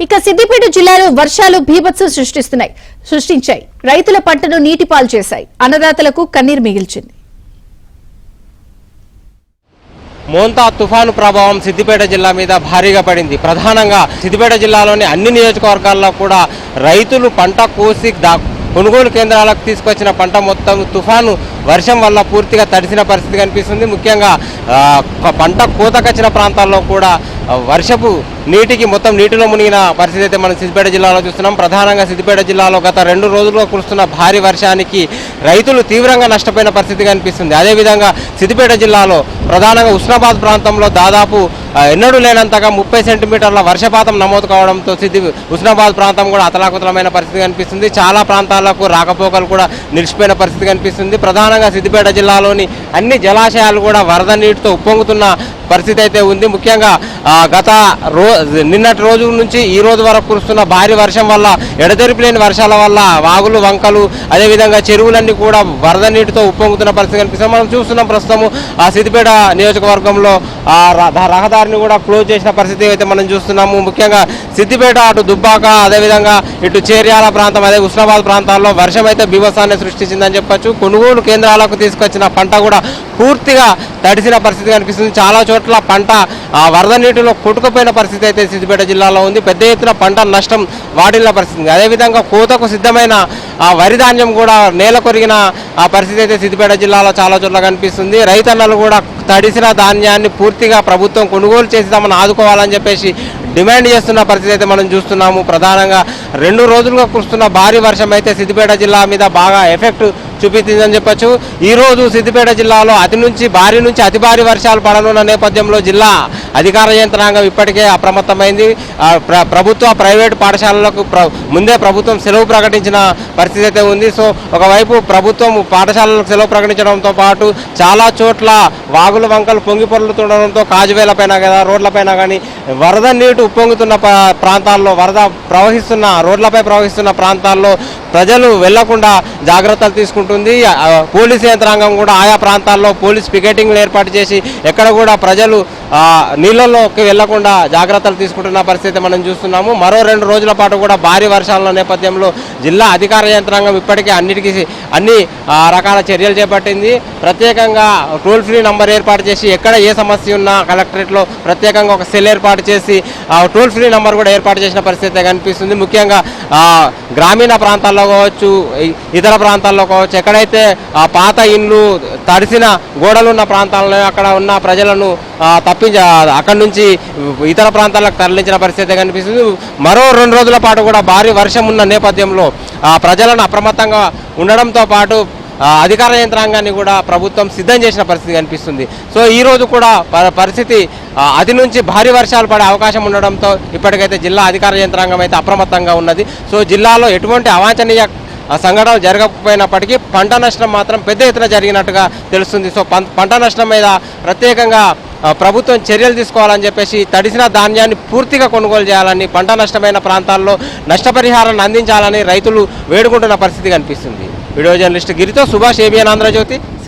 ఇక సిద్దిపేట జిల్లాలో వర్షాలు బీభత్సం సృష్టించాయి. రైతుల పంటను నీటిపాలు చేశాయి. అన్నదాతలకు కన్నీరు మిగిల్చింది. మోంతా తుఫాను ప్రభావం సిద్దిపేట జిల్లా మీద భారీగా పడింది. ప్రధానంగా సిద్దిపేట జిల్లాలోని అన్ని నియోజకవర్గాల్లో కూడా రైతులు పంట కోసి కొనుగోలు కేంద్రాలకు తీసుకొచ్చిన పంట మొత్తం తుఫాను వర్షం వల్ల పూర్తిగా తడిసిన పరిస్థితి కనిపిస్తుంది. ముఖ్యంగా పంట కోతకొచ్చిన ప్రాంతాల్లో కూడా వర్షపు నీటికి మొత్తం నీటిలో మునిగిన పరిస్థితి అయితే మనం సిద్దిపేట జిల్లాలో చూస్తున్నాం. ప్రధానంగా సిద్దిపేట జిల్లాలో గత 2 రోజులుగా కురుస్తున్న భారీ వర్షానికి రైతులు తీవ్రంగా నష్టపోయిన పరిస్థితి కనిపిస్తుంది. అదేవిధంగా సిద్దిపేట జిల్లాలో ప్రధానంగా ఉస్నాబాద్ ప్రాంతంలో దాదాపు ఎన్నడూ లేనంతగా 30 సెంటీమీటర్ల వర్షపాతం నమోదు కావడంతో ఉస్నాబాద్ ప్రాంతం కూడా అతలాకుతలమైన పరిస్థితి కనిపిస్తుంది. చాలా ప్రాంతాలకు రాకపోకలు కూడా నిలిచిపోయిన పరిస్థితి కనిపిస్తుంది. ప్రధానంగా సిద్దిపేట జిల్లాలోని అన్ని జలాశయాలు కూడా వరద నీటితో ఉప్పొంగుతున్న పరిస్థితి అయితే ఉంది. ముఖ్యంగా నిన్నటి రోజు నుంచి ఈ రోజు వరకు కురుస్తున్న భారీ వర్షం వల్ల ఎడతెరిపి లేని వర్షాల వల్ల వాగులు వంకలు అదేవిధంగా చెరువులన్నీ కూడా వరద నీటితో ఉప్పొంగుతున్న పరిస్థితి కనిపిస్తుంది. మనం చూస్తున్నాం ప్రస్తుతము సిద్దిపేట నియోజకవర్గంలో రహదారిని కూడా క్లోజ్ చేసిన పరిస్థితి అయితే మనం చూస్తున్నాము. ముఖ్యంగా సిద్దిపేట అటు దుబ్బాక అదేవిధంగా ఇటు చేర్యాల ప్రాంతం అదే ఉస్నాబాద్ ప్రాంతాల్లో వర్షం అయితే బీభత్సాన్ని సృష్టించిందని చెప్పొచ్చు. కొనుగోలు కేంద్రాలకు తీసుకొచ్చిన పంట కూడా పూర్తిగా తడిసిన పరిస్థితి కనిపిస్తుంది. చాలా చోట్ల పంట వరద నీటిలో కొట్టుకుపోయిన పరిస్థితి అయితే సిద్దిపేట జిల్లాలో ఉంది. పెద్ద ఎత్తున పంట నష్టం వాటిల్ల పరిస్థితి. అదేవిధంగా కోతకు సిద్ధమైన వరి ధాన్యం కూడా నేల కొరిగిన పరిస్థితి అయితే సిద్దిపేట జిల్లాలో చాలా చోట్ల కనిపిస్తుంది. రైతన్నలు కూడా తడిసిన ధాన్యాన్ని పూర్తిగా ప్రభుత్వం కొనుగోలు చేసి తమను ఆదుకోవాలని చెప్పేసి డిమాండ్ చేస్తున్న పరిస్థితి అయితే మనం చూస్తున్నాము. ప్రధానంగా 2 రోజులుగా కురుస్తున్న భారీ వర్షం అయితే సిద్దిపేట జిల్లా మీద బాగా ఎఫెక్ట్ చూపించిందని చెప్పొచ్చు. ఈరోజు సిద్దిపేట జిల్లాలో భారీ నుంచి అతి భారీ వర్షాలు పడనున్న నేపథ్యంలో జిల్లా అధికార యంత్రాంగం ఇప్పటికే అప్రమత్తమైంది. ప్రభుత్వ ప్రైవేటు పాఠశాలలకు ముందే ప్రభుత్వం సెలవు ప్రకటించిన పరిస్థితి అయితే ఉంది. సో ఒకవైపు ప్రభుత్వం పాఠశాలలకు సెలవు ప్రకటించడంతో పాటు చాలా చోట్ల వాగులు వంకలు పొంగి పొర్లుతుండడంతో కాజువేల పైన కదా రోడ్లపైన కానీ వరద నీటి ఉప్పొంగుతున్న ప్రాంతాల్లో రోడ్లపై ప్రవహిస్తున్న ప్రాంతాల్లో ప్రజలు వెళ్లకుండా జాగ్రత్తలు తీసుకుంటుంది. పోలీసు యంత్రాంగం కూడా ఆయా ప్రాంతాల్లో పోలీస్ పికెటింగ్లు ఏర్పాటు చేసి ఎక్కడ కూడా ప్రజలు నీళ్ళలోకి వెళ్లకుండా జాగ్రత్తలు తీసుకుంటున్న పరిస్థితి మనం చూస్తున్నాము. మరో 2 రోజుల పాటు కూడా భారీ వర్షాల నేపథ్యంలో జిల్లా అధికార యంత్రాంగం ఇప్పటికే అన్ని రకాల చర్యలు చేపట్టింది. ప్రత్యేకంగా టోల్ ఫ్రీ నంబర్ ఏర్పాటు చేసి ఎక్కడ ఏ సమస్య ఉన్నా కలెక్టరేట్లో ప్రత్యేకంగా ఒక సెల్ ఏర్పాటు చేసి టోల్ ఫ్రీ నంబర్ కూడా ఏర్పాటు చేసిన పరిస్థితి కనిపిస్తుంది. ముఖ్యంగా గ్రామీణ ప్రాంతాల్లో కావచ్చు ఇతర ప్రాంతాల్లో కావచ్చు ఎక్కడైతే పాత ఇండ్లు తడిసిన గోడలు ఉన్న ప్రాంతాల్లో అక్కడ ఉన్న ప్రజలను అక్కడి నుంచి ఇతర ప్రాంతాలకు తరలించిన పరిస్థితి కనిపిస్తుంది. మరో 2 రోజుల పాటు కూడా భారీ వర్షం ఉన్న నేపథ్యంలో ప్రజలను అప్రమత్తంగా ఉండడంతో పాటు అధికార యంత్రాంగాన్ని కూడా ప్రభుత్వం సిద్ధం చేసిన పరిస్థితి కనిపిస్తుంది. సో ఈ రోజు కూడా పరిస్థితి అతి నుంచి భారీ వర్షాలు పడే అవకాశం ఉండడంతో ఇప్పటికైతే జిల్లా అధికార యంత్రాంగం అయితే అప్రమత్తంగా ఉన్నది. సో జిల్లాలో ఎటువంటి అవాంఛనీయ సంఘటనలు జరగకపోయినప్పటికీ పంట నష్టం మాత్రం పెద్ద ఎత్తున జరిగినట్టుగా తెలుస్తుంది. సో పంట నష్టం మీద ప్రత్యేకంగా ప్రభుత్వం చర్యలు తీసుకోవాలని చెప్పేసి తడిసిన ధాన్యాన్ని పూర్తిగా కొనుగోలు చేయాలని పంట నష్టమైన ప్రాంతాల్లో నష్టపరిహారాన్ని అందించాలని రైతులు వేడుకుంటున్న పరిస్థితి కనిపిస్తుంది. వీడియో జర్నలిస్ట్ గిరితో సుభాష్, ఏబిఎన్ ఆంధ్రజ్యోతి.